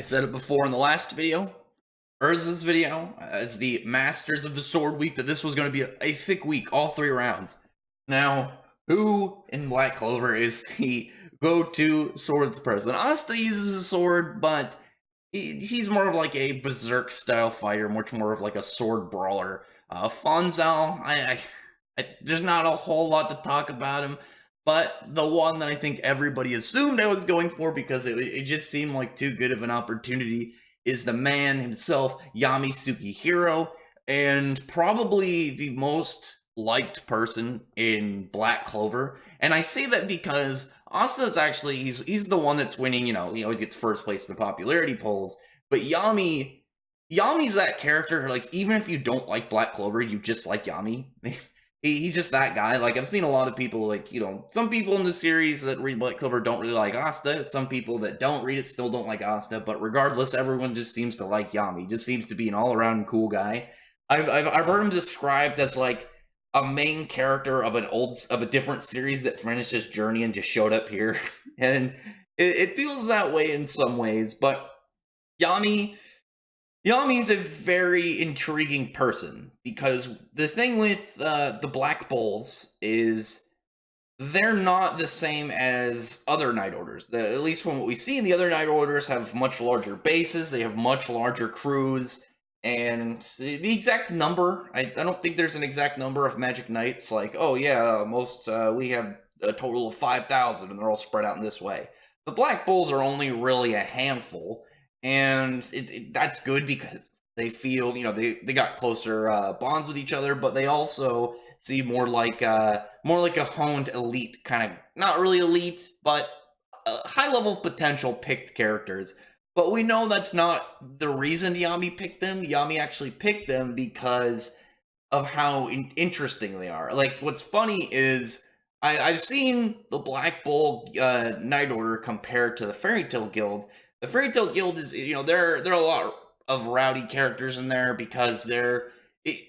I said it before in the last video, Urza's video, as the Masters of the Sword week, that this was going to be a thick week, all 3 rounds. Now, who in Black Clover is the go-to swords person? Asta uses a sword, but he's more of like a berserk-style fighter, much more of like a sword brawler. Fonzel, there's not a whole lot to talk about him. But the one that I think everybody assumed I was going for because it just seemed like too good of an opportunity is the man himself, Yami Sukehiro, and probably the most liked person in Black Clover. And I say that because Asta's actually, he's the one that's winning, he always gets first place in the popularity polls. But Yami's that character, like, even if you don't like Black Clover, you just like Yami. He's just that guy. Like, I've seen a lot of people, like, some people in the series that read Black Clover don't really like Asta. Some people that don't read it still don't like Asta. But regardless, everyone just seems to like Yami. Just seems to be an all-around cool guy. I've heard him described as, like, a main character of a different series that finished his journey and just showed up here. And it feels that way in some ways. But Yami's a very intriguing person, because the thing with the Black Bulls is they're not the same as other Night Orders. At least from what we see, the other Night Orders have much larger bases, they have much larger crews, and the exact number, I don't think there's an exact number of Magic Knights, like, oh yeah, we have a total of 5,000, and they're all spread out in this way. The Black Bulls are only really a handful, and that's good because they feel, they got closer bonds with each other, but they also see more like a honed elite kind of, not really elite, but high level potential picked characters. But we know that's not the reason Yami picked them. Yami actually picked them because of how interesting they are. Like, what's funny is I've seen the Black Bull Night Order compared to the Fairy Tail Guild. The Fairy Tail Guild is, there are a lot of rowdy characters in there because they're,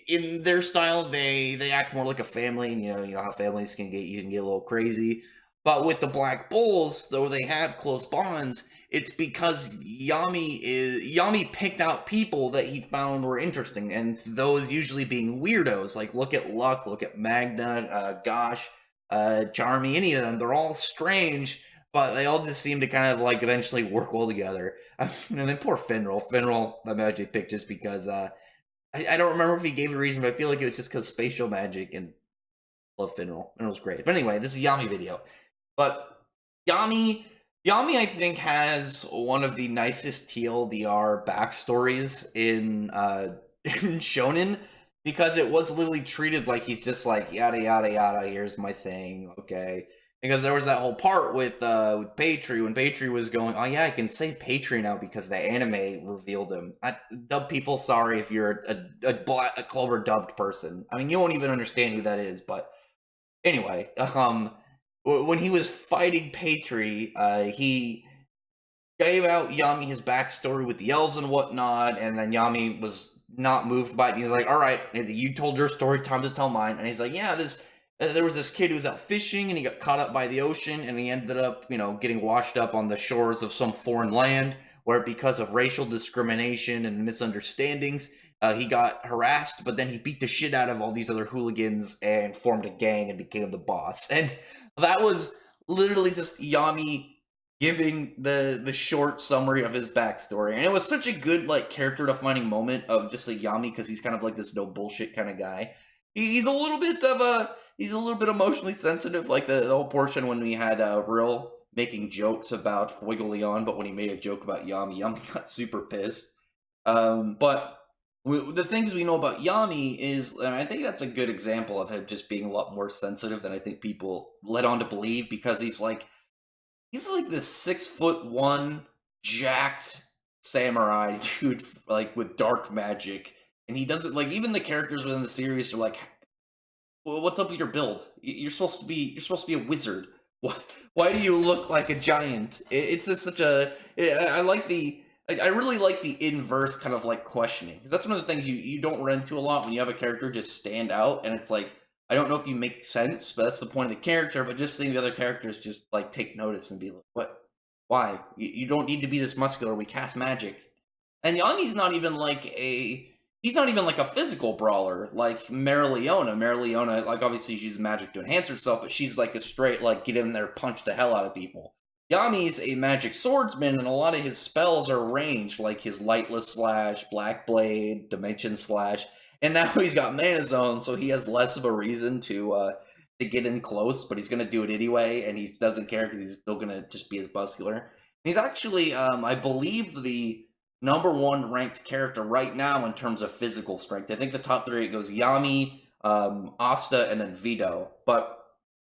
in their style, they act more like a family, and you know how families can get, you can get a little crazy. But with the Black Bulls, though they have close bonds, it's because Yami picked out people that he found were interesting, and those usually being weirdos. Like, look at Luck, look at Magna, Gosh, Charmy, any of them. They're all strange, but they all just seem to kind of, like, eventually work well together. And then poor Finral. Finral, I imagine picked just because, I don't remember if he gave a reason, but I feel like it was just because spatial magic, and love Finral. Finral's great. But anyway, this is a Yami video. But Yami, I think, has one of the nicest TLDR backstories in Shonen, because it was literally treated like he's just like, yada, yada, yada, here's my thing, okay? Because there was that whole part with Patry, when Patry was going, oh yeah, I can say Patry now because the anime revealed him. Dub people, sorry if you're a Clover dubbed person. I mean, you won't even understand who that is, but anyway, when he was fighting Patry, he gave out Yami his backstory with the elves and whatnot, and then Yami was not moved by it. He's like, all right, you told your story, time to tell mine. And he's like, yeah, there was this kid who was out fishing, and he got caught up by the ocean, and he ended up, getting washed up on the shores of some foreign land, where because of racial discrimination and misunderstandings, he got harassed, but then he beat the shit out of all these other hooligans and formed a gang and became the boss. And that was literally just Yami giving the short summary of his backstory. And it was such a good, like, character defining moment of just like Yami, because he's kind of like this no bullshit kind of guy. He's a little bit emotionally sensitive, like the whole portion when we had Real making jokes about Fuegoleon, but when he made a joke about Yami got super pissed. But the things we know about Yami is, and I think that's a good example of him just being a lot more sensitive than I think people led on to believe, because he's like this 6'1" jacked samurai dude, like, with dark magic. And he doesn't, like, even the characters within the series are like, well, what's up with your build? You're supposed to be a wizard. Why do you look like a giant? It's just such a, I really like the inverse kind of, like, questioning, because that's one of the things you don't run into a lot when you have a character just stand out, and it's like, I don't know if you make sense, but that's the point of the character. But just seeing the other characters just, like, take notice and be like, Why? You don't need to be this muscular. We cast magic. And Yami's not even like a he's not even like a physical brawler like Marileona. Marileona, like obviously she's magic to enhance herself, but she's like a straight like get in there, punch the hell out of people. Yami's a magic swordsman, and a lot of his spells are ranged, like his Lightless Slash, Black Blade, Dimension Slash, and now he's got Mana Zone, so he has less of a reason to get in close, but he's gonna do it anyway, and he doesn't care because he's still gonna just be as muscular. He's actually, I believe, the #1 ranked character right now in terms of physical strength. I think the top three, it goes Yami, Asta, and then Vito. But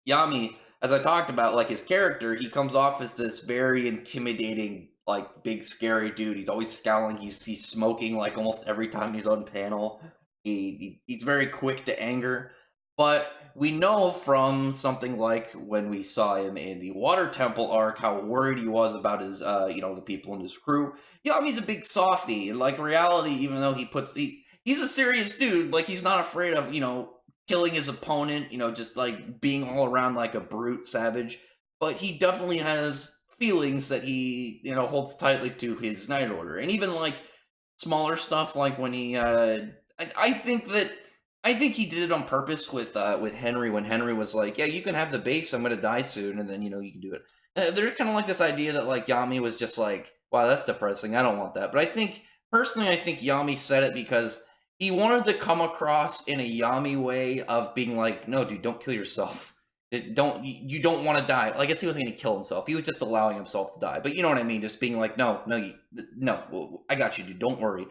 Yami, as I talked about, like his character, he comes off as this very intimidating, like big scary dude. He's always scowling. He's smoking like almost every time he's on panel. He's very quick to anger. But we know from something like when we saw him in the Water Temple arc how worried he was about his, the people in his crew. Yami's a big softy. In like reality, even though he's a serious dude, like he's not afraid of, killing his opponent, just like being all around like a brute savage. But he definitely has feelings that he, holds tightly to his Night Order. And even like smaller stuff like when he, I think he did it on purpose with Henry when Henry was like, "Yeah, you can have the base. I'm gonna die soon, and then you can do it." There's kind of like this idea that like Yami was just like, "Wow, that's depressing. I don't want that." But I think Yami said it because he wanted to come across in a Yami way of being like, "No, dude, don't kill yourself. You don't want to die." Like, I guess he wasn't gonna kill himself. He was just allowing himself to die. But you know what I mean? Just being like, "No, no, I got you, dude. Don't worry."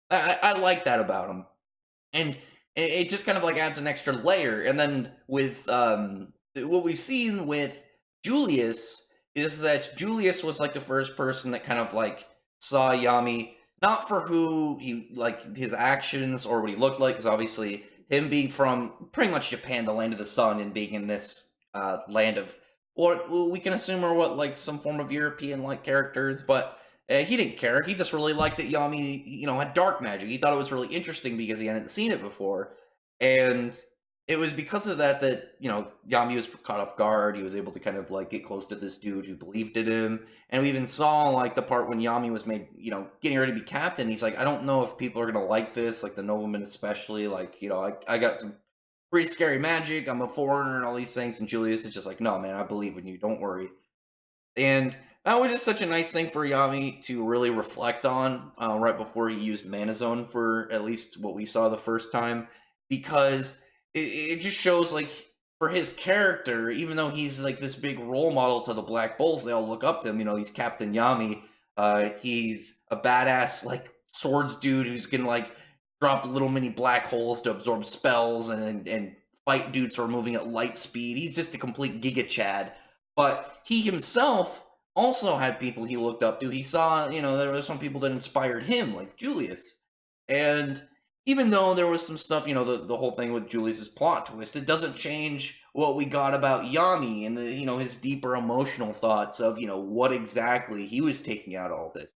I like that about him, and it just kind of like adds an extra layer. And then with what we've seen with Julius is that Julius was like the first person that kind of like saw Yami not for who he like his actions or what he looked like, because obviously him being from pretty much Japan, the land of the sun, and being in this land of what we can assume are what like some form of European like characters, but he didn't care. He just really liked that Yami, had dark magic. He thought it was really interesting because he hadn't seen it before. And it was because of that Yami was caught off guard. He was able to kind of like get close to this dude who believed in him. And we even saw like the part when Yami was made, getting ready to be captain. He's like, I don't know if people are going to like this, like the noblemen especially. Like, I got some pretty scary magic. I'm a foreigner and all these things. And Julius is just like, no, man, I believe in you. Don't worry. And that was just such a nice thing for Yami to really reflect on right before he used Mana Zone for at least what we saw the first time, because it just shows like for his character, even though he's like this big role model to the Black Bulls, they all look up to him. He's Captain Yami. He's a badass like swords dude who's gonna like drop little mini black holes to absorb spells and fight dudes who are moving at light speed. He's just a complete Giga Chad. But he himself also had people he looked up to. He saw, there were some people that inspired him, like Julius. And even though there was some stuff, the whole thing with Julius's plot twist, it doesn't change what we got about Yami and his deeper emotional thoughts of, what exactly he was taking out all this.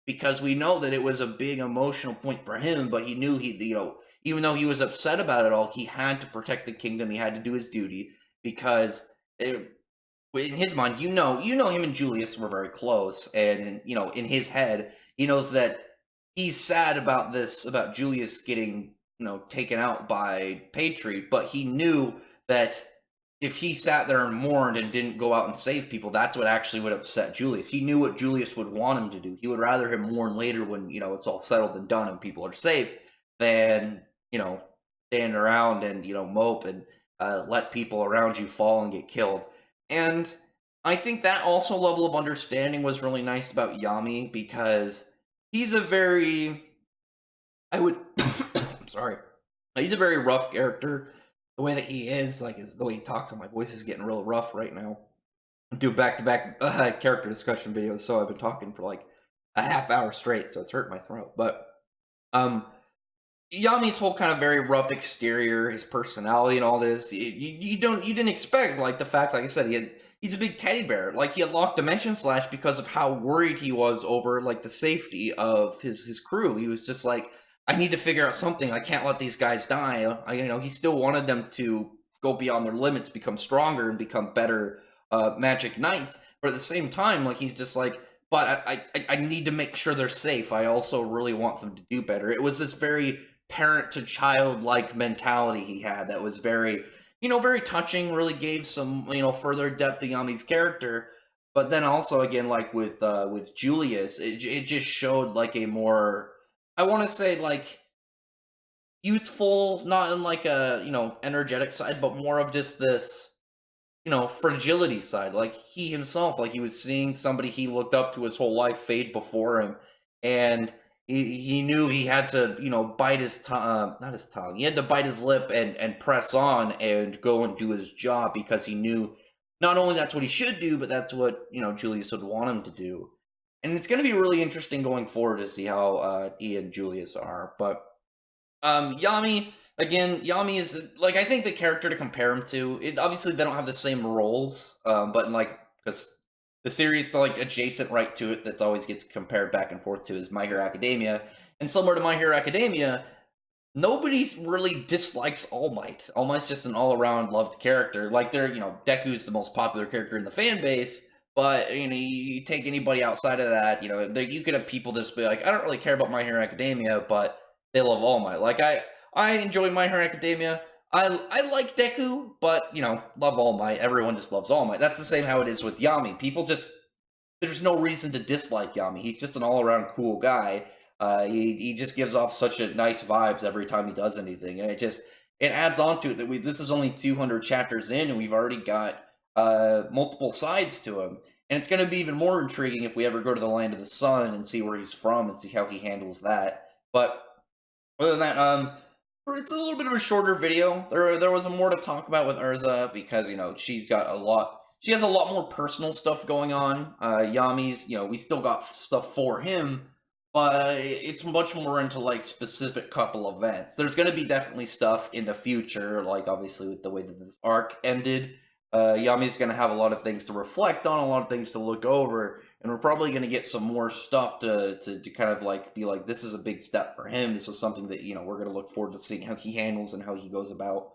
Because we know that it was a big emotional point for him, but he knew even though he was upset about it all, he had to protect the kingdom. He had to do his duty because in his mind, him and Julius were very close, and in his head, he knows that he's sad about Julius getting taken out by Patri, but he knew that if he sat there and mourned and didn't go out and save people, that's what actually would upset Julius. He knew what Julius would want him to do. He would rather him mourn later when it's all settled and done and people are safe than stand around and mope and let people around you fall and get killed. And I think that also level of understanding was really nice about Yami, because he's a very, sorry, he's a very rough character. The way that he is, like, is the way he talks, and my voice is getting real rough right now. I do back-to-back character discussion videos, so I've been talking for like a half hour straight, so it's hurt my throat. But Yami's whole kind of very rough exterior, his personality and all this, you didn't expect, like, the fact, like I said, he's a big teddy bear. Like, he unlocked Dimension Slash because of how worried he was over, like, the safety of his crew. He was just like, I need to figure out something. I can't let these guys die. He still wanted them to go beyond their limits, become stronger, and become better Magic Knights. But at the same time, like, he's just like, but I need to make sure they're safe. I also really want them to do better. It was this very parent to child like mentality he had that was very, very touching. Really gave some, further depth to Yami's character. But then also again, like with Julius, it just showed like a more, I want to say like youthful, not in like a energetic side, but more of just this fragility side. Like he himself, like he was seeing somebody he looked up to his whole life fade before him, and he knew he had to, bite his tongue, not his tongue. He had to bite his lip and press on and go and do his job because he knew not only that's what he should do, but that's what Julius would want him to do. And it's going to be really interesting going forward to see how he and Julius are. But Yami, again, Yami is like, I think the character to compare him to. Obviously, they don't have the same roles, but like because the series like adjacent right to it that always gets compared back and forth to is My Hero Academia, and similar to My Hero Academia, nobody really dislikes All Might. All Might's just an all-around loved character. Like they're, Deku's the most popular character in the fan base, but you take anybody outside of that, you could have people just be like, I don't really care about My Hero Academia, but they love All Might. Like I enjoy My Hero Academia. I like Deku, but love All Might. Everyone just loves All Might. That's the same how it is with Yami. People just, there's no reason to dislike Yami. He's just an all-around cool guy. He just gives off such a nice vibes every time he does anything, and it adds on to it that this is only 200 chapters in, and we've already got multiple sides to him. And it's going to be even more intriguing if we ever go to the Land of the Sun and see where he's from and see how he handles that. But other than that, it's a little bit of a shorter video. There was more to talk about with Urza because she has a lot more personal stuff going on. Yami's, we still got stuff for him, but it's much more into like specific couple events. There's going to be definitely stuff in the future, like obviously with the way that this arc ended. Yami's going to have a lot of things to reflect on, a lot of things to look over, and we're probably going to get some more stuff to kind of like be like, this is a big step for him. This is something that we're going to look forward to seeing how he handles and how he goes about,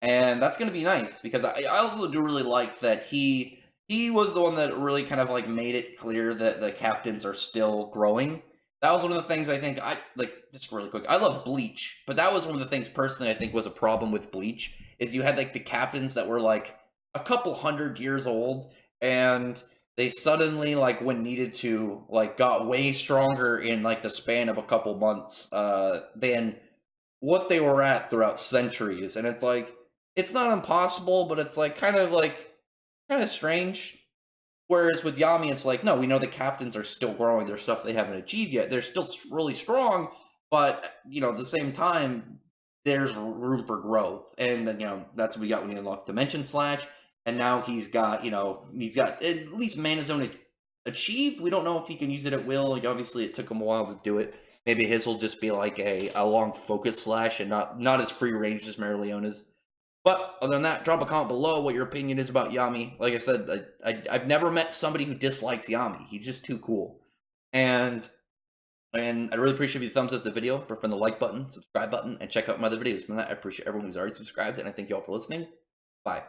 and that's going to be nice because I also do really like that he was the one that really kind of like made it clear that the captains are still growing. That was one of the things I think I like. Just really quick, I love Bleach, but that was one of the things personally I think was a problem with Bleach is you had like the captains that were like a couple 100 years old, and they suddenly, like when needed to, like got way stronger in like the span of a couple months than what they were at throughout centuries. And it's like, it's not impossible, but it's like kind of strange. Whereas with Yami, it's like, no, we know the captains are still growing. There's stuff they haven't achieved yet. They're still really strong, but at the same time, there's room for growth. And that's what we got when he unlocked Dimension Slash. And now he's got at least Mana Zone achieved. We don't know if he can use it at will. Like obviously, it took him a while to do it. Maybe his will just be like a long focus slash and not as free range as Mereoleona's. But other than that, drop a comment below what your opinion is about Yami. Like I said, I've never met somebody who dislikes Yami. He's just too cool. And I really appreciate if you thumbs up the video, press the like button, subscribe button, and check out my other videos. From that, I appreciate everyone who's already subscribed, and I thank you all for listening. Bye.